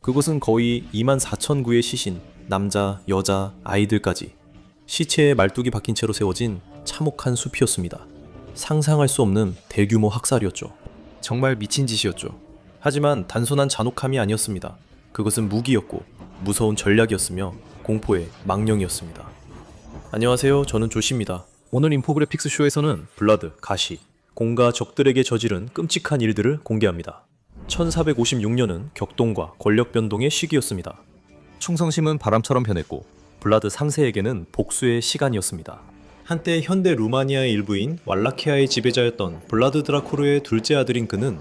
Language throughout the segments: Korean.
그곳은 거의 24,000구의 시신, 남자, 여자, 아이들까지 시체에 말뚝이 박힌 채로 세워진 참혹한 숲이었습니다. 상상할 수 없는 대규모 학살이었죠. 정말 미친 짓이었죠. 하지만 단순한 잔혹함이 아니었습니다. 그것은 무기였고 무서운 전략이었으며 공포의 망령이었습니다. 안녕하세요. 저는 조시입니다. 오늘 인포그래픽스 쇼에서는 블라드, 가시, 공과 적들에게 저지른 끔찍한 일들을 공개합니다. 1456년은 격동과 권력 변동의 시기였습니다. 충성심은 바람처럼 변했고 블라드 3세에게는 복수의 시간이었습니다. 한때 현대 루마니아의 일부인 왈라키아의 지배자였던 블라드 드라쿠르의 둘째 아들인 그는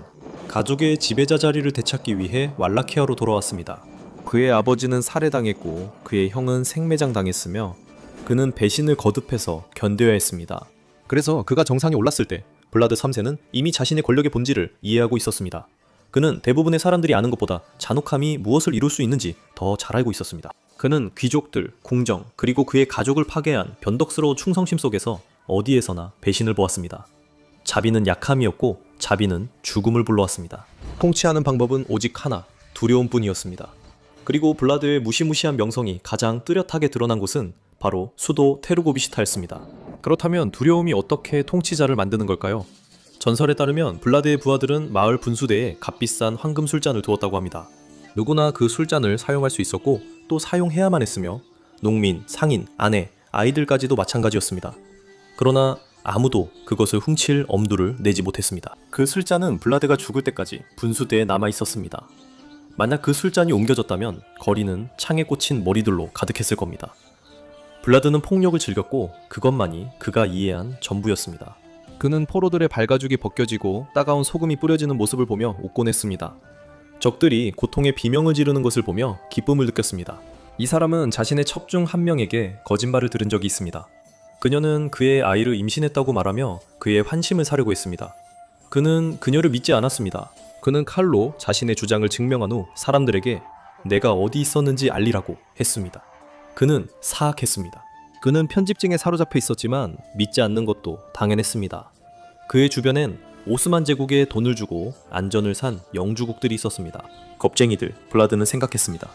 가족의 지배자 자리를 되찾기 위해 왈라키아로 돌아왔습니다. 그의 아버지는 살해당했고 그의 형은 생매장당했으며 그는 배신을 거듭해서 견뎌야 했습니다. 그래서 그가 정상에 올랐을 때 블라드 3세는 이미 자신의 권력의 본질을 이해하고 있었습니다. 그는 대부분의 사람들이 아는 것보다 잔혹함이 무엇을 이룰 수 있는지 더 잘 알고 있었습니다. 그는 귀족들, 궁정, 그리고 그의 가족을 파괴한 변덕스러운 충성심 속에서 어디에서나 배신을 보았습니다. 자비는 약함이었고 자비는 죽음을 불러왔습니다. 통치하는 방법은 오직 하나, 두려움뿐이었습니다. 그리고 블라드의 무시무시한 명성이 가장 뚜렷하게 드러난 곳은 바로 수도 테르고비시타였습니다. 그렇다면 두려움이 어떻게 통치자를 만드는 걸까요? 전설에 따르면 블라드의 부하들은 마을 분수대에 값비싼 황금 술잔을 두었다고 합니다. 누구나 그 술잔을 사용할 수 있었고 또 사용해야만 했으며 농민, 상인, 아내, 아이들까지도 마찬가지였습니다. 그러나 아무도 그것을 훔칠 엄두를 내지 못했습니다. 그 술잔은 블라드가 죽을 때까지 분수대에 남아 있었습니다. 만약 그 술잔이 옮겨졌다면 거리는 창에 꽂힌 머리들로 가득했을 겁니다. 블라드는 폭력을 즐겼고 그것만이 그가 이해한 전부였습니다. 그는 포로들의 발가죽이 벗겨지고 따가운 소금이 뿌려지는 모습을 보며 웃곤 했습니다. 적들이 고통의 비명을 지르는 것을 보며 기쁨을 느꼈습니다. 이 사람은 자신의 첩 중 한 명에게 거짓말을 들은 적이 있습니다. 그녀는 그의 아이를 임신했다고 말하며 그의 환심을 사려고 했습니다. 그는 그녀를 믿지 않았습니다. 그는 칼로 자신의 주장을 증명한 후 사람들에게 내가 어디 있었는지 알리라고 했습니다. 그는 사악했습니다. 그는 편집증에 사로잡혀 있었지만 믿지 않는 것도 당연했습니다. 그의 주변엔 오스만 제국에 돈을 주고 안전을 산 영주국들이 있었습니다. 겁쟁이들, 블라드는 생각했습니다.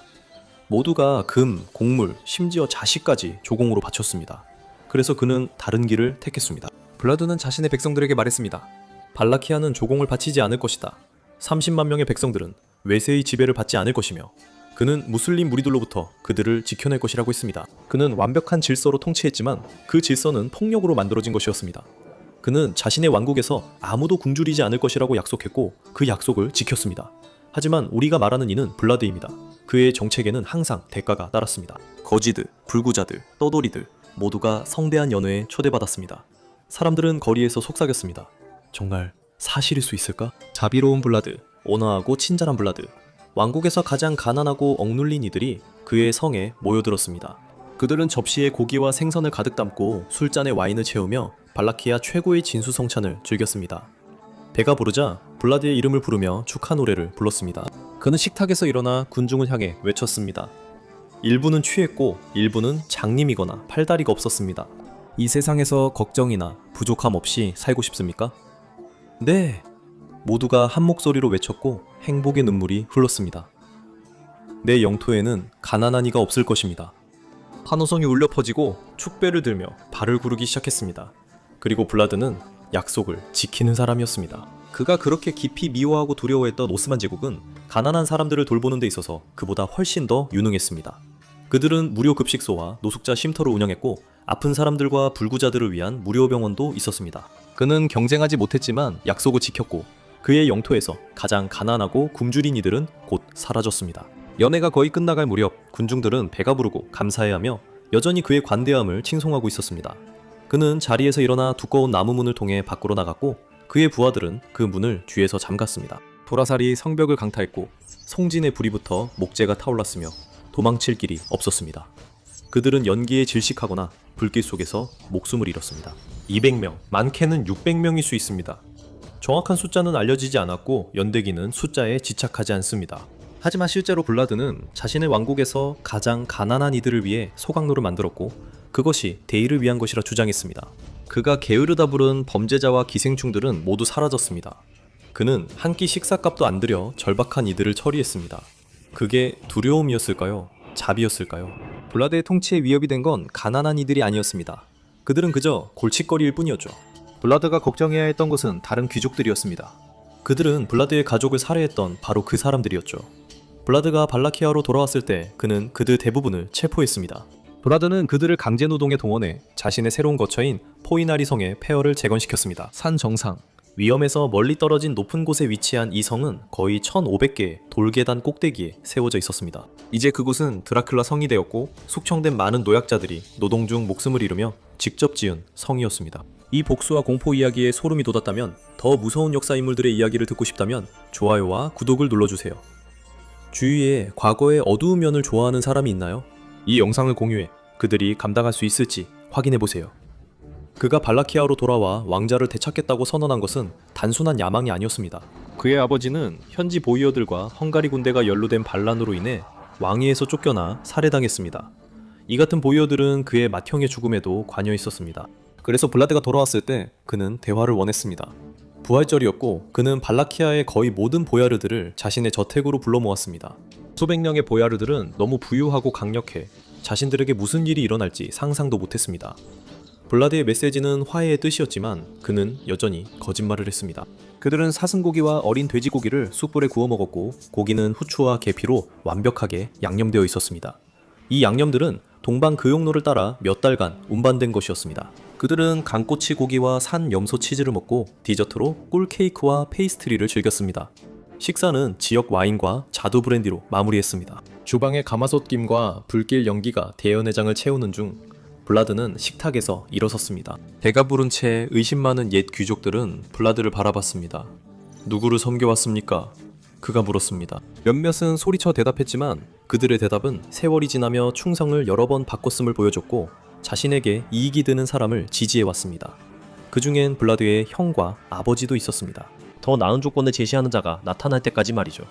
모두가 금, 곡물, 심지어 자식까지 조공으로 바쳤습니다. 그래서 그는 다른 길을 택했습니다. 블라드는 자신의 백성들에게 말했습니다. 발라키아는 조공을 바치지 않을 것이다. 30만 명의 백성들은 외세의 지배를 받지 않을 것이며 그는 무슬림 무리들로부터 그들을 지켜낼 것이라고 했습니다. 그는 완벽한 질서로 통치했지만 그 질서는 폭력으로 만들어진 것이었습니다. 그는 자신의 왕국에서 아무도 굶주리지 않을 것이라고 약속했고 그 약속을 지켰습니다. 하지만 우리가 말하는 이는 블라드입니다. 그의 정책에는 항상 대가가 따랐습니다. 거지들, 불구자들, 떠돌이들 모두가 성대한 연회에 초대받았습니다. 사람들은 거리에서 속삭였습니다. 정말 사실일 수 있을까? 자비로운 블라드, 온화하고 친절한 블라드, 왕국에서 가장 가난하고 억눌린 이들이 그의 성에 모여들었습니다. 그들은 접시에 고기와 생선을 가득 담고 술잔에 와인을 채우며 발라키아 최고의 진수성찬을 즐겼습니다. 배가 부르자 블라드의 이름을 부르며 축하 노래를 불렀습니다. 그는 식탁에서 일어나 군중을 향해 외쳤습니다. 일부는 취했고 일부는 장님이거나 팔다리가 없었습니다. 이 세상에서 걱정이나 부족함 없이 살고 싶습니까? 네! 모두가 한 목소리로 외쳤고 행복의 눈물이 흘렀습니다. 내 영토에는 가난한 이가 없을 것입니다. 환호성이 울려 퍼지고 축배를 들며 발을 구르기 시작했습니다. 그리고 블라드는 약속을 지키는 사람이었습니다. 그가 그렇게 깊이 미워하고 두려워했던 오스만 제국은 가난한 사람들을 돌보는 데 있어서 그보다 훨씬 더 유능했습니다. 그들은 무료 급식소와 노숙자 쉼터를 운영했고 아픈 사람들과 불구자들을 위한 무료 병원도 있었습니다. 그는 경쟁하지 못했지만 약속을 지켰고 그의 영토에서 가장 가난하고 굶주린 이들은 곧 사라졌습니다. 연회가 거의 끝나갈 무렵 군중들은 배가 부르고 감사해하며 여전히 그의 관대함을 칭송하고 있었습니다. 그는 자리에서 일어나 두꺼운 나무 문을 통해 밖으로 나갔고 그의 부하들은 그 문을 뒤에서 잠갔습니다. 도라살이 성벽을 강타했고 송진의 불이 붙어 목재가 타올랐으며 도망칠 길이 없었습니다. 그들은 연기에 질식하거나 불길 속에서 목숨을 잃었습니다. 200명, 많게는 600명일 수 있습니다. 정확한 숫자는 알려지지 않았고 연대기는 숫자에 지착하지 않습니다. 하지만 실제로 블라드는 자신의 왕국에서 가장 가난한 이들을 위해 소각로를 만들었고 그것이 대의를 위한 것이라 주장했습니다. 그가 게으르다 부른 범죄자와 기생충들은 모두 사라졌습니다. 그는 한 끼 식사값도 안 들여 절박한 이들을 처리했습니다. 그게 두려움이었을까요? 자비였을까요? 블라드의 통치에 위협이 된 건 가난한 이들이 아니었습니다. 그들은 그저 골칫거리일 뿐이었죠. 블라드가 걱정해야 했던 것은 다른 귀족들이었습니다. 그들은 블라드의 가족을 살해했던 바로 그 사람들이었죠. 블라드가 발라키아로 돌아왔을 때 그는 그들 대부분을 체포했습니다. 블라드는 그들을 강제 노동에 동원해 자신의 새로운 거처인 포이나리 성의 폐허를 재건시켰습니다. 산 정상, 위험에서 멀리 떨어진 높은 곳에 위치한 이 성은 거의 1500개의 돌계단 꼭대기에 세워져 있었습니다. 이제 그곳은 드라큘라 성이 되었고 숙청된 많은 노약자들이 노동 중 목숨을 잃으며 직접 지은 성이었습니다. 이 복수와 공포 이야기에 소름이 돋았다면, 더 무서운 역사 인물들의 이야기를 듣고 싶다면 좋아요와 구독을 눌러주세요. 주위에 과거의 어두운 면을 좋아하는 사람이 있나요? 이 영상을 공유해 그들이 감당할 수 있을지 확인해보세요. 그가 발라키아로 돌아와 왕자를 되찾겠다고 선언한 것은 단순한 야망이 아니었습니다. 그의 아버지는 현지 보이어들과 헝가리 군대가 연루된 반란으로 인해 왕위에서 쫓겨나 살해당했습니다. 이 같은 보이어들은 그의 맏형의 죽음에도 관여 있었습니다. 그래서 블라드가 돌아왔을 때 그는 대화를 원했습니다. 부활절이었고 그는 발라키아의 거의 모든 보야르들을 자신의 저택으로 불러 모았습니다. 수백 명의 보야르들은 너무 부유하고 강력해 자신들에게 무슨 일이 일어날지 상상도 못했습니다. 블라드의 메시지는 화해의 뜻이었지만 그는 여전히 거짓말을 했습니다. 그들은 사슴고기와 어린 돼지고기를 숯불에 구워 먹었고 고기는 후추와 계피로 완벽하게 양념되어 있었습니다. 이 양념들은 동방 교역로를 따라 몇 달간 운반된 것이었습니다. 그들은 강꼬치 고기와 산 염소 치즈를 먹고 디저트로 꿀 케이크와 페이스트리를 즐겼습니다. 식사는 지역 와인과 자두 브랜디로 마무리했습니다. 주방의 가마솥김과 불길 연기가 대연회장을 채우는 중 블라드는 식탁에서 일어섰습니다. 배가 부른 채 의심 많은 옛 귀족들은 블라드를 바라봤습니다. 누구를 섬겨왔습니까? 그가 물었습니다. 몇몇은 소리쳐 대답했지만 그들의 대답은 세월이 지나며 충성을 여러 번 바꿨음을 보여줬고 자신에게 이익이 되는 사람을 지지해왔습니다. 그 중엔 블라드의 형과 아버지도 있었습니다. 더 나은 조건을 제시하는 자가 나타날 때까지 말이죠.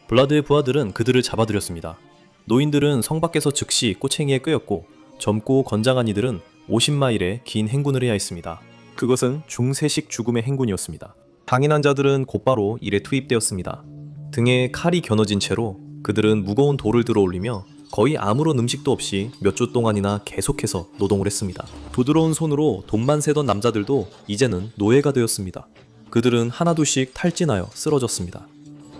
블라드의 부하들은 그들을 잡아들였습니다. 노인들은 성 밖에서 즉시 꼬챙이에 끄였고 젊고 건장한 이들은 50마일의 긴 행군을 해야 했습니다. 그것은 중세식 죽음의 행군이었습니다. 강인한 자들은 곧바로 일에 투입되었습니다. 등에 칼이 겨눠진 채로 그들은 무거운 돌을 들어 올리며 거의 아무런 음식도 없이 몇 주 동안이나 계속해서 노동을 했습니다. 부드러운 손으로 돈만 세던 남자들도 이제는 노예가 되었습니다. 그들은 하나둘씩 탈진하여 쓰러졌습니다.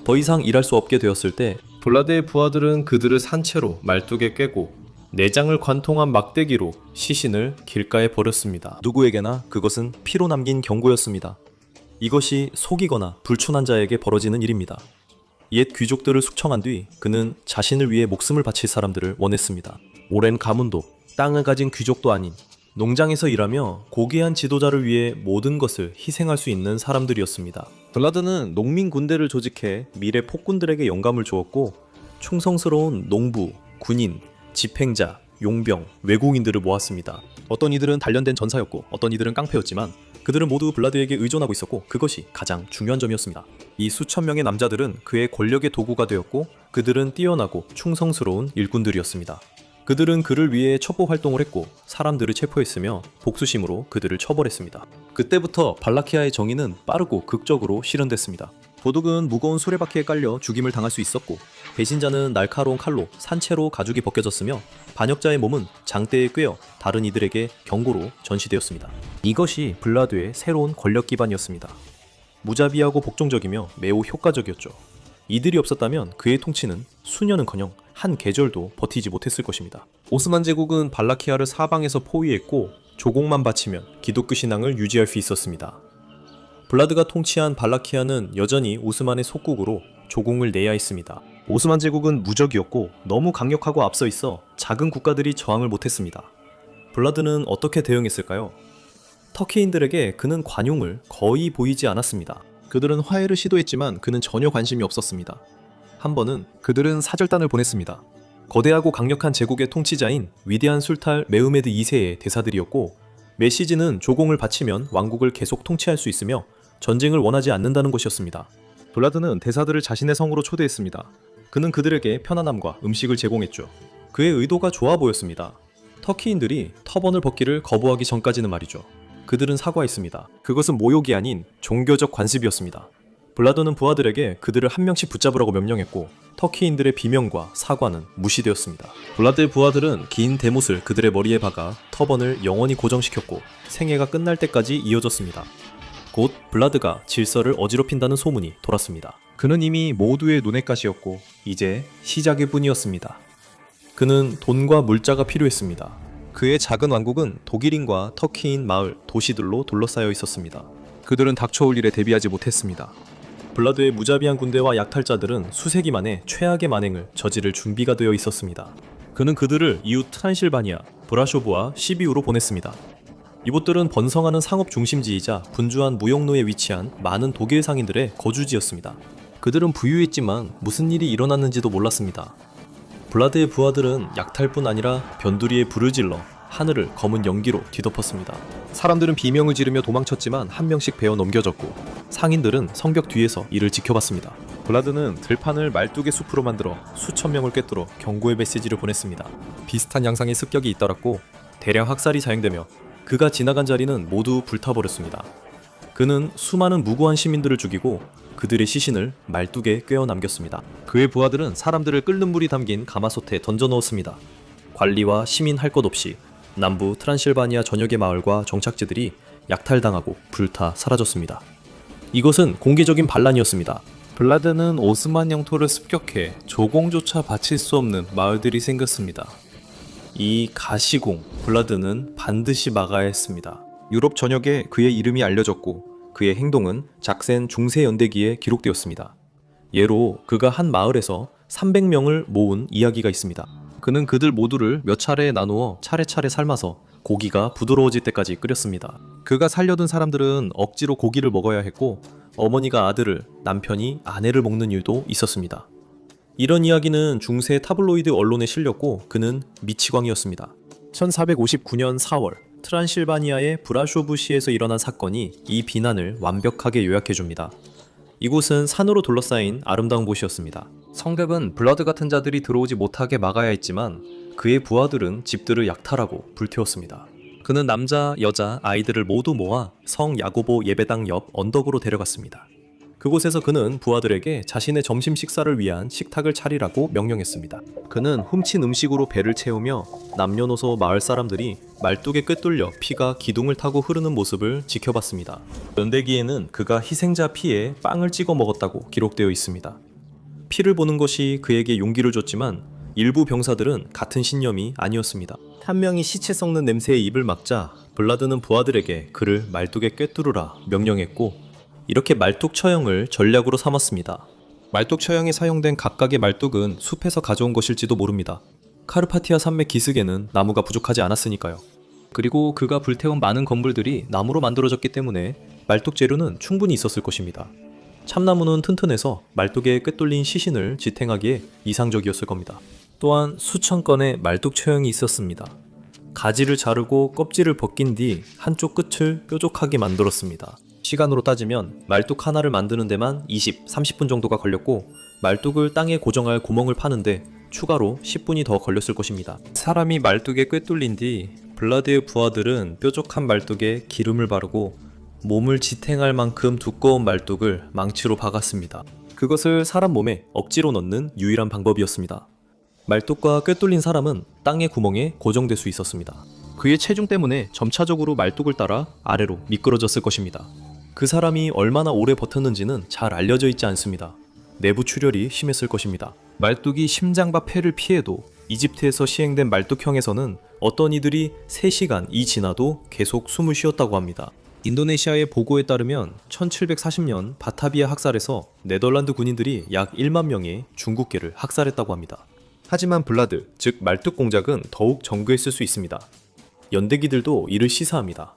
더 이상 일할 수 없게 되었을 때 블라드의 부하들은 그들을 산채로 말뚝에 꿰고 내장을 관통한 막대기로 시신을 길가에 버렸습니다. 누구에게나 그것은 피로 남긴 경고였습니다. 이것이 속이거나 불순한 자에게 벌어지는 일입니다. 옛 귀족들을 숙청한 뒤 그는 자신을 위해 목숨을 바칠 사람들을 원했습니다. 오랜 가문도 땅을 가진 귀족도 아닌 농장에서 일하며 고귀한 지도자를 위해 모든 것을 희생할 수 있는 사람들이었습니다. 블라드는 농민 군대를 조직해 미래 폭군들에게 영감을 주었고 충성스러운 농부, 군인, 집행자, 용병, 외국인들을 모았습니다. 어떤 이들은 단련된 전사였고 어떤 이들은 깡패였지만 그들은 모두 블라드에게 의존하고 있었고 그것이 가장 중요한 점이었습니다. 이 수천 명의 남자들은 그의 권력의 도구가 되었고 그들은 뛰어나고 충성스러운 일꾼들이었습니다. 그들은 그를 위해 첩보 활동을 했고 사람들을 체포했으며 복수심으로 그들을 처벌했습니다. 그때부터 발라키아의 정의는 빠르고 극적으로 실현됐습니다. 도둑은 무거운 수레바퀴에 깔려 죽임을 당할 수 있었고 배신자는 날카로운 칼로 산채로 가죽이 벗겨졌으며 반역자의 몸은 장대에 꿰어 다른 이들에게 경고로 전시되었습니다. 이것이 블라드의 새로운 권력 기반이었습니다. 무자비하고 복종적이며 매우 효과적이었죠. 이들이 없었다면 그의 통치는 수년은커녕 한 계절도 버티지 못했을 것입니다. 오스만 제국은 발라키아를 사방에서 포위했고 조공만 바치면 기독교 신앙을 유지할 수 있었습니다. 블라드가 통치한 발라키아는 여전히 오스만의 속국으로 조공을 내야 했습니다. 오스만 제국은 무적이었고 너무 강력하고 앞서 있어 작은 국가들이 저항을 못했습니다. 블라드는 어떻게 대응했을까요? 터키인들에게 그는 관용을 거의 보이지 않았습니다. 그들은 화해를 시도했지만 그는 전혀 관심이 없었습니다. 한 번은 그들은 사절단을 보냈습니다. 거대하고 강력한 제국의 통치자인 위대한 술탈 메흐메드 2세의 대사들이었고 메시지는 조공을 바치면 왕국을 계속 통치할 수 있으며 전쟁을 원하지 않는다는 것이었습니다. 블라드는 대사들을 자신의 성으로 초대했습니다. 그는 그들에게 편안함과 음식을 제공했죠. 그의 의도가 좋아 보였습니다. 터키인들이 터번을 벗기를 거부하기 전까지는 말이죠. 그들은 사과했습니다. 그것은 모욕이 아닌 종교적 관습이었습니다. 블라드는 부하들에게 그들을 한 명씩 붙잡으라고 명령했고 터키인들의 비명과 사과는 무시되었습니다. 블라드의 부하들은 긴 대못을 그들의 머리에 박아 터번을 영원히 고정시켰고 생애가 끝날 때까지 이어졌습니다. 곧 블라드가 질서를 어지럽힌다는 소문이 돌았습니다. 그는 이미 모두의 눈엣가시였고 이제 시작일 뿐이었습니다. 그는 돈과 물자가 필요했습니다. 그의 작은 왕국은 독일인과 터키인 마을, 도시들로 둘러싸여 있었습니다. 그들은 닥쳐올 일에 대비하지 못했습니다. 블라드의 무자비한 군대와 약탈자들은 수세기 만에 최악의 만행을 저지를 준비가 되어 있었습니다. 그는 그들을 이웃 트란실바니아, 브라쇼브와 시비우로 보냈습니다. 이곳들은 번성하는 상업 중심지이자 분주한 무역로에 위치한 많은 독일 상인들의 거주지였습니다. 그들은 부유했지만 무슨 일이 일어났는지도 몰랐습니다. 블라드의 부하들은 약탈뿐 아니라 변두리에 불을 질러 하늘을 검은 연기로 뒤덮었습니다. 사람들은 비명을 지르며 도망쳤지만 한 명씩 베어 넘겨졌고 상인들은 성벽 뒤에서 이를 지켜봤습니다. 블라드는 들판을 말뚝의 숲으로 만들어 수천 명을 꿰뚫어 경고의 메시지를 보냈습니다. 비슷한 양상의 습격이 잇따랐고 대량 학살이 자행되며 그가 지나간 자리는 모두 불타버렸습니다. 그는 수많은 무고한 시민들을 죽이고 그들의 시신을 말뚝에 꿰어 남겼습니다. 그의 부하들은 사람들을 끓는 물이 담긴 가마솥에 던져 넣었습니다. 관리와 시민 할 것 없이 남부 트란실바니아 전역의 마을과 정착지들이 약탈당하고 불타 사라졌습니다. 이것은 공개적인 반란이었습니다. 블라드는 오스만 영토를 습격해 조공조차 바칠 수 없는 마을들이 생겼습니다. 이 가시공, 블라드는 반드시 막아야 했습니다. 유럽 전역에 그의 이름이 알려졌고 그의 행동은 작센 중세 연대기에 기록되었습니다. 예로 그가 한 마을에서 300명을 모은 이야기가 있습니다. 그는 그들 모두를 몇 차례에 나누어 차례차례 삶아서 고기가 부드러워질 때까지 끓였습니다. 그가 살려둔 사람들은 억지로 고기를 먹어야 했고 어머니가 아들을, 남편이 아내를 먹는 일도 있었습니다. 이런 이야기는 중세 타블로이드 언론에 실렸고 그는 미치광이었습니다. 1459년 4월 트란실바니아의 브라쇼브시에서 일어난 사건이 이 비난을 완벽하게 요약해줍니다. 이곳은 산으로 둘러싸인 아름다운 곳이었습니다. 성벽은 블라드 같은 자들이 들어오지 못하게 막아야 했지만 그의 부하들은 집들을 약탈하고 불태웠습니다. 그는 남자, 여자, 아이들을 모두 모아 성 야고보 예배당 옆 언덕으로 데려갔습니다. 그곳에서 그는 부하들에게 자신의 점심 식사를 위한 식탁을 차리라고 명령했습니다. 그는 훔친 음식으로 배를 채우며 남녀노소 마을 사람들이 말뚝에 꿰뚫려 피가 기둥을 타고 흐르는 모습을 지켜봤습니다. 연대기에는 그가 희생자 피에 빵을 찍어 먹었다고 기록되어 있습니다. 피를 보는 것이 그에게 용기를 줬지만 일부 병사들은 같은 신념이 아니었습니다. 한 명이 시체 썩는 냄새에 입을 막자 블라드는 부하들에게 그를 말뚝에 꿰뚫으라 명령했고 이렇게 말뚝 처형을 전략으로 삼았습니다. 말뚝 처형에 사용된 각각의 말뚝은 숲에서 가져온 것일지도 모릅니다. 카르파티아 산맥 기슭에는 나무가 부족하지 않았으니까요. 그리고 그가 불태운 많은 건물들이 나무로 만들어졌기 때문에 말뚝 재료는 충분히 있었을 것입니다. 참나무는 튼튼해서 말뚝에 꿰뚫린 시신을 지탱하기에 이상적이었을 겁니다. 또한 수천 건의 말뚝 처형이 있었습니다. 가지를 자르고 껍질을 벗긴 뒤 한쪽 끝을 뾰족하게 만들었습니다. 시간으로 따지면 말뚝 하나를 만드는 데만 20, 30분 정도가 걸렸고 말뚝을 땅에 고정할 구멍을 파는데 추가로 10분이 더 걸렸을 것입니다. 사람이 말뚝에 꿰뚫린 뒤 블라드의 부하들은 뾰족한 말뚝에 기름을 바르고 몸을 지탱할 만큼 두꺼운 말뚝을 망치로 박았습니다. 그것을 사람 몸에 억지로 넣는 유일한 방법이었습니다. 말뚝과 꿰뚫린 사람은 땅의 구멍에 고정될 수 있었습니다. 그의 체중 때문에 점차적으로 말뚝을 따라 아래로 미끄러졌을 것입니다. 그 사람이 얼마나 오래 버텼는지는 잘 알려져 있지 않습니다. 내부 출혈이 심했을 것입니다. 말뚝이 심장과 폐를 피해도 이집트에서 시행된 말뚝형에서는 어떤 이들이 3시간이 지나도 계속 숨을 쉬었다고 합니다. 인도네시아의 보고에 따르면 1740년 바타비아 학살에서 네덜란드 군인들이 약 1만 명의 중국계를 학살했다고 합니다. 하지만 블라드, 즉 말뚝 공작은 더욱 정교했을 수 있습니다. 연대기들도 이를 시사합니다.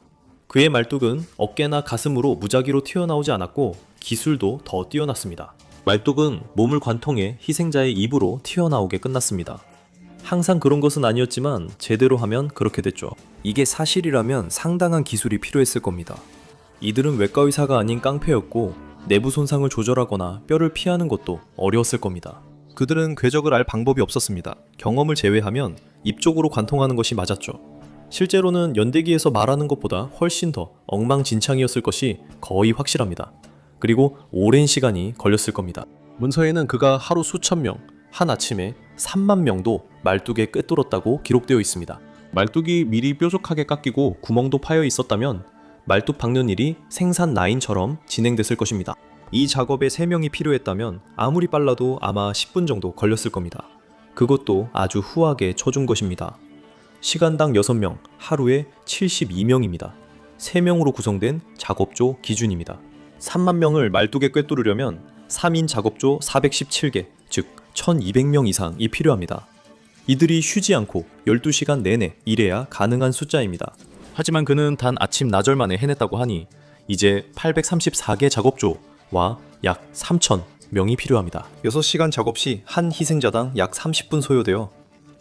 그의 말뚝은 어깨나 가슴으로 무작위로 튀어나오지 않았고 기술도 더 뛰어났습니다. 말뚝은 몸을 관통해 희생자의 입으로 튀어나오게 끝났습니다. 항상 그런 것은 아니었지만 제대로 하면 그렇게 됐죠. 이게 사실이라면 상당한 기술이 필요했을 겁니다. 이들은 외과 의사가 아닌 깡패였고 내부 손상을 조절하거나 뼈를 피하는 것도 어려웠을 겁니다. 그들은 궤적을 알 방법이 없었습니다. 경험을 제외하면 입 쪽으로 관통하는 것이 맞았죠. 실제로는 연대기에서 말하는 것보다 훨씬 더 엉망진창이었을 것이 거의 확실합니다. 그리고 오랜 시간이 걸렸을 겁니다. 문서에는 그가 하루 수천 명, 한 아침에 3만 명도 말뚝에 꿰뚫었다고 기록되어 있습니다. 말뚝이 미리 뾰족하게 깎이고 구멍도 파여 있었다면 말뚝 박는 일이 생산 라인처럼 진행됐을 것입니다. 이 작업에 3명이 필요했다면 아무리 빨라도 아마 10분 정도 걸렸을 겁니다. 그것도 아주 후하게 쳐준 것입니다. 시간당 6명, 하루에 72명입니다. 3명으로 구성된 작업조 기준입니다. 3만 명을 말뚝에 꿰뚫으려면 3인 작업조 417개, 즉 1200명 이상이 필요합니다. 이들이 쉬지 않고 12시간 내내 일해야 가능한 숫자입니다. 하지만 그는 단 아침 나절 만에 해냈다고 하니 이제 834개 작업조와 약 3,000명이 필요합니다. 6시간 작업 시 한 희생자당 약 30분 소요되어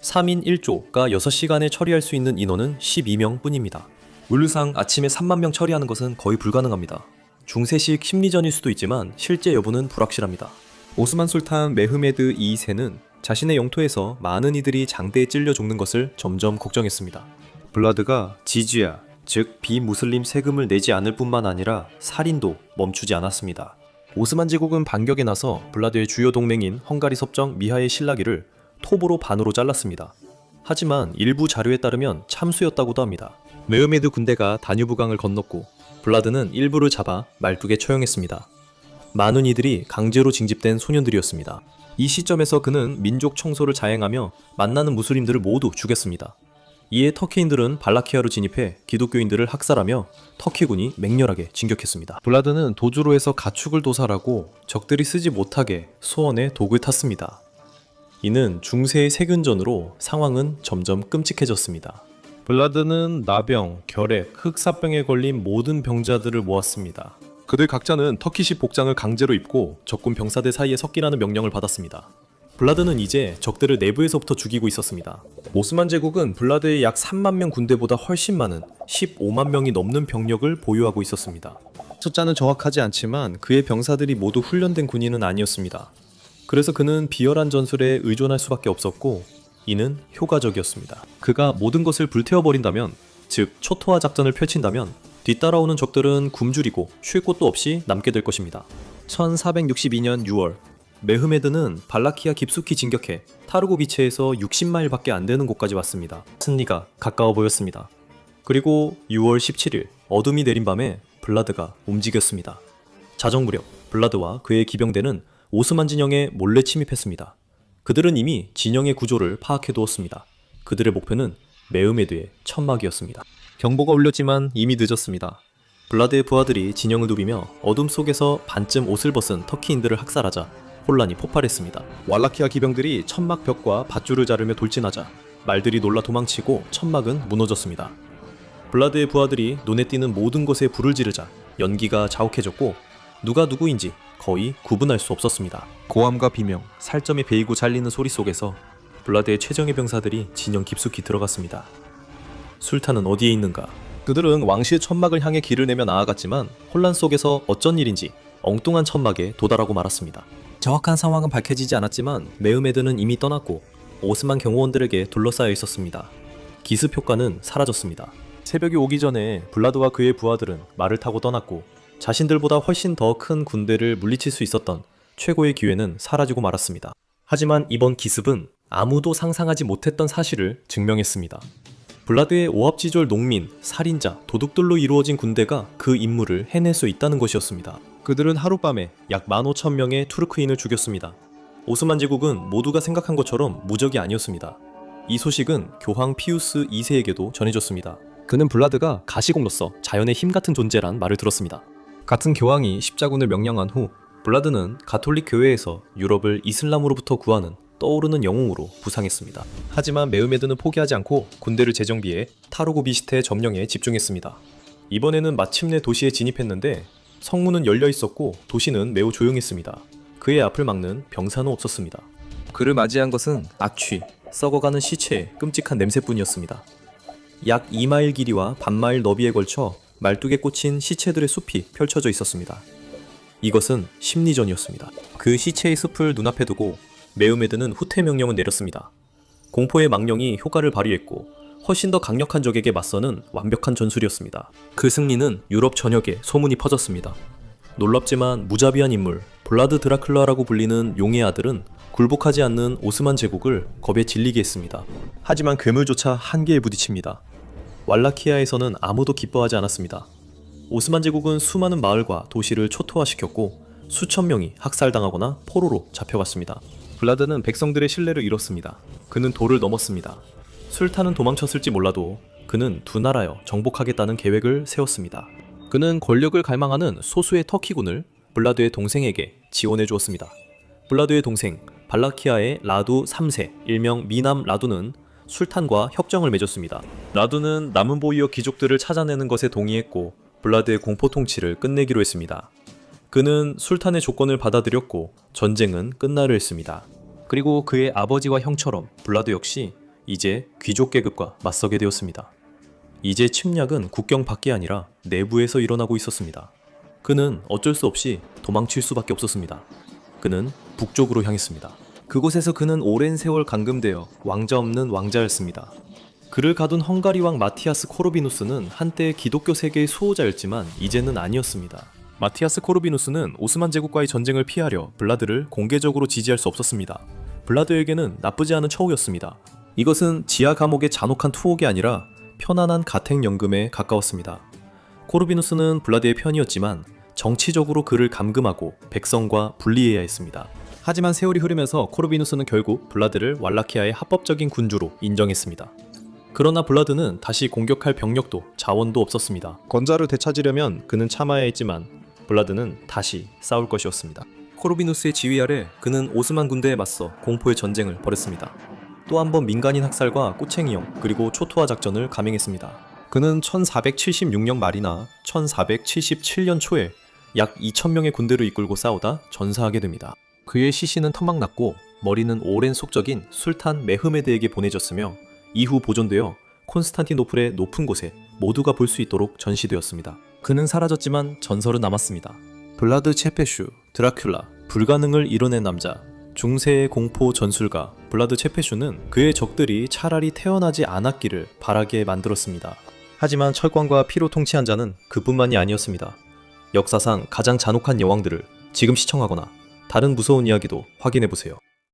3인 1조가 6시간에 처리할 수 있는 인원은 12명 뿐입니다. 물류상 아침에 3만 명 처리하는 것은 거의 불가능합니다. 중세식 심리전일 수도 있지만 실제 여부는 불확실합니다. 오스만 술탄 메흐메드 2세는 자신의 영토에서 많은 이들이 장대에 찔려 죽는 것을 점점 걱정했습니다. 블라드가 지지야, 즉 비무슬림 세금을 내지 않을 뿐만 아니라 살인도 멈추지 않았습니다. 오스만 제국은 반격에 나서 블라드의 주요 동맹인 헝가리 섭정 미하의 신라기를 톱으로 반으로 잘랐습니다. 하지만 일부 자료에 따르면 참수였다고도 합니다. 메흐메드 군대가 다뉴브강을 건넜고 블라드는 일부를 잡아 말뚝에 처형했습니다. 많은 이들이 강제로 징집된 소년들이었습니다. 이 시점에서 그는 민족 청소를 자행하며 만나는 무슬림들을 모두 죽였습니다. 이에 터키인들은 발라키아로 진입해 기독교인들을 학살하며 터키군이 맹렬하게 진격했습니다. 블라드는 도주로 해서 가축을 도살하고 적들이 쓰지 못하게 소원에 독을 탔습니다. 이는 중세의 세균전으로 상황은 점점 끔찍해졌습니다. 블라드는 나병, 결핵, 흑사병에 걸린 모든 병자들을 모았습니다. 그들 각자는 터키식 복장을 강제로 입고 적군 병사들 사이에 섞이라는 명령을 받았습니다. 블라드는 이제 적들을 내부에서부터 죽이고 있었습니다. 오스만 제국은 블라드의 약 3만 명 군대보다 훨씬 많은 15만 명이 넘는 병력을 보유하고 있었습니다. 숫자는 정확하지 않지만 그의 병사들이 모두 훈련된 군인은 아니었습니다. 그래서 그는 비열한 전술에 의존할 수밖에 없었고 이는 효과적이었습니다. 그가 모든 것을 불태워버린다면, 즉 초토화 작전을 펼친다면 뒤따라오는 적들은 굶주리고 쉴 곳도 없이 남게 될 것입니다. 1462년 6월 메흐메드는 발라키아 깊숙이 진격해 타르고비체에서 60마일밖에 안 되는 곳까지 왔습니다. 승리가 가까워 보였습니다. 그리고 6월 17일 어둠이 내린 밤에 블라드가 움직였습니다. 자정무렵 블라드와 그의 기병대는 오스만 진영에 몰래 침입했습니다. 그들은 이미 진영의 구조를 파악해 두었습니다. 그들의 목표는 메흐메드의 천막이었습니다. 경보가 울렸지만 이미 늦었습니다. 블라드의 부하들이 진영을 누비며 어둠 속에서 반쯤 옷을 벗은 터키인들을 학살하자 혼란이 폭발했습니다. 왈라키아 기병들이 천막 벽과 밧줄을 자르며 돌진하자 말들이 놀라 도망치고 천막은 무너졌습니다. 블라드의 부하들이 눈에 띄는 모든 것에 불을 지르자 연기가 자욱해졌고 누가 누구인지 거의 구분할 수 없었습니다. 고함과 비명, 살점이 베이고 잘리는 소리 속에서 블라드의 최정예 병사들이 진영 깊숙이 들어갔습니다. 술탄은 어디에 있는가? 그들은 왕실의 천막을 향해 길을 내며 나아갔지만 혼란 속에서 어쩐 일인지 엉뚱한 천막에 도달하고 말았습니다. 정확한 상황은 밝혀지지 않았지만 메흐메드는 이미 떠났고 오스만 경호원들에게 둘러싸여 있었습니다. 기습 효과는 사라졌습니다. 새벽이 오기 전에 블라드와 그의 부하들은 말을 타고 떠났고 자신들보다 훨씬 더 큰 군대를 물리칠 수 있었던 최고의 기회는 사라지고 말았습니다. 하지만 이번 기습은 아무도 상상하지 못했던 사실을 증명했습니다. 블라드의 오합지졸 농민, 살인자, 도둑들로 이루어진 군대가 그 임무를 해낼 수 있다는 것이었습니다. 그들은 하룻밤에 약 15,000명의 투르크인을 죽였습니다. 오스만 제국은 모두가 생각한 것처럼 무적이 아니었습니다. 이 소식은 교황 피우스 2세에게도 전해졌습니다. 그는 블라드가 가시공로서 자연의 힘 같은 존재란 말을 들었습니다. 같은 교황이 십자군을 명령한 후 블라드는 가톨릭 교회에서 유럽을 이슬람으로부터 구하는 떠오르는 영웅으로 부상했습니다. 하지만 메흐메드는 포기하지 않고 군대를 재정비해 타르고비시테 점령에 집중했습니다. 이번에는 마침내 도시에 진입했는데 성문은 열려 있었고 도시는 매우 조용했습니다. 그의 앞을 막는 병사는 없었습니다. 그를 맞이한 것은 악취, 썩어가는 시체의 끔찍한 냄새뿐이었습니다. 약 2마일 길이와 반마일 너비에 걸쳐 말뚝에 꽂힌 시체들의 숲이 펼쳐져 있었습니다. 이것은 심리전이었습니다. 그 시체의 숲을 눈앞에 두고 메흐메드는 후퇴 명령을 내렸습니다. 공포의 망령이 효과를 발휘했고 훨씬 더 강력한 적에게 맞서는 완벽한 전술이었습니다. 그 승리는 유럽 전역에 소문이 퍼졌습니다. 놀랍지만 무자비한 인물 블라드 드라큘라라고 불리는 용의 아들은 굴복하지 않는 오스만 제국을 겁에 질리게 했습니다. 하지만 괴물조차 한계에 부딪힙니다. 왈라키아에서는 아무도 기뻐하지 않았습니다. 오스만 제국은 수많은 마을과 도시를 초토화시켰고 수천 명이 학살당하거나 포로로 잡혀갔습니다. 블라드는 백성들의 신뢰를 잃었습니다. 그는 도를 넘었습니다. 술탄은 도망쳤을지 몰라도 그는 두 나라여 정복하겠다는 계획을 세웠습니다. 그는 권력을 갈망하는 소수의 터키군을 블라드의 동생에게 지원해 주었습니다. 블라드의 동생 발라키아의 라두 3세 일명 미남 라두는 술탄과 협정을 맺었습니다. 라두는 남은 보이어 귀족들을 찾아내는 것에 동의했고 블라드의 공포 통치를 끝내기로 했습니다. 그는 술탄의 조건을 받아들였고 전쟁은 끝나려 했습니다. 그리고 그의 아버지와 형처럼 블라드 역시 이제 귀족 계급과 맞서게 되었습니다. 이제 침략은 국경 밖이 아니라 내부에서 일어나고 있었습니다. 그는 어쩔 수 없이 도망칠 수밖에 없었습니다. 그는 북쪽으로 향했습니다. 그곳에서 그는 오랜 세월 감금되어 왕자 없는 왕자였습니다. 그를 가둔 헝가리 왕 마티아스 코르비누스는 한때 기독교 세계의 수호자였지만 이제는 아니었습니다. 마티아스 코르비누스는 오스만 제국과의 전쟁을 피하려 블라드를 공개적으로 지지할 수 없었습니다. 블라드에게는 나쁘지 않은 처우였습니다. 이것은 지하 감옥의 잔혹한 투옥이 아니라 편안한 가택연금에 가까웠습니다. 코르비누스는 블라드의 편이었지만 정치적으로 그를 감금하고 백성과 분리해야 했습니다. 하지만 세월이 흐르면서 코르비누스는 결국 블라드를 왈라키아의 합법적인 군주로 인정했습니다. 그러나 블라드는 다시 공격할 병력도 자원도 없었습니다. 건자를 되찾으려면 그는 참아야 했지만 블라드는 다시 싸울 것이었습니다. 코르비누스의 지휘 아래 그는 오스만 군대에 맞서 공포의 전쟁을 벌였습니다. 또 한 번 민간인 학살과 꼬챙이형 그리고 초토화 작전을 감행했습니다. 그는 1476년 말이나 1477년 초에 약 2000명의 군대를 이끌고 싸우다 전사하게 됩니다. 그의 시신은 터막났고 머리는 오랜 속적인 술탄 메흐메드에게 보내졌으며 이후 보존되어 콘스탄티노플의 높은 곳에 모두가 볼 수 있도록 전시되었습니다. 그는 사라졌지만 전설은 남았습니다. 블라드 체페슈, 드라큘라, 불가능을 이뤄낸 남자, 중세의 공포 전술가 블라드 체페슈는 그의 적들이 차라리 태어나지 않았기를 바라게 만들었습니다. 하지만 철권과 피로 통치한 자는 그뿐만이 아니었습니다. 역사상 가장 잔혹한 여왕들을 지금 시청하거나 다른 무서운 이야기도 확인해보세요.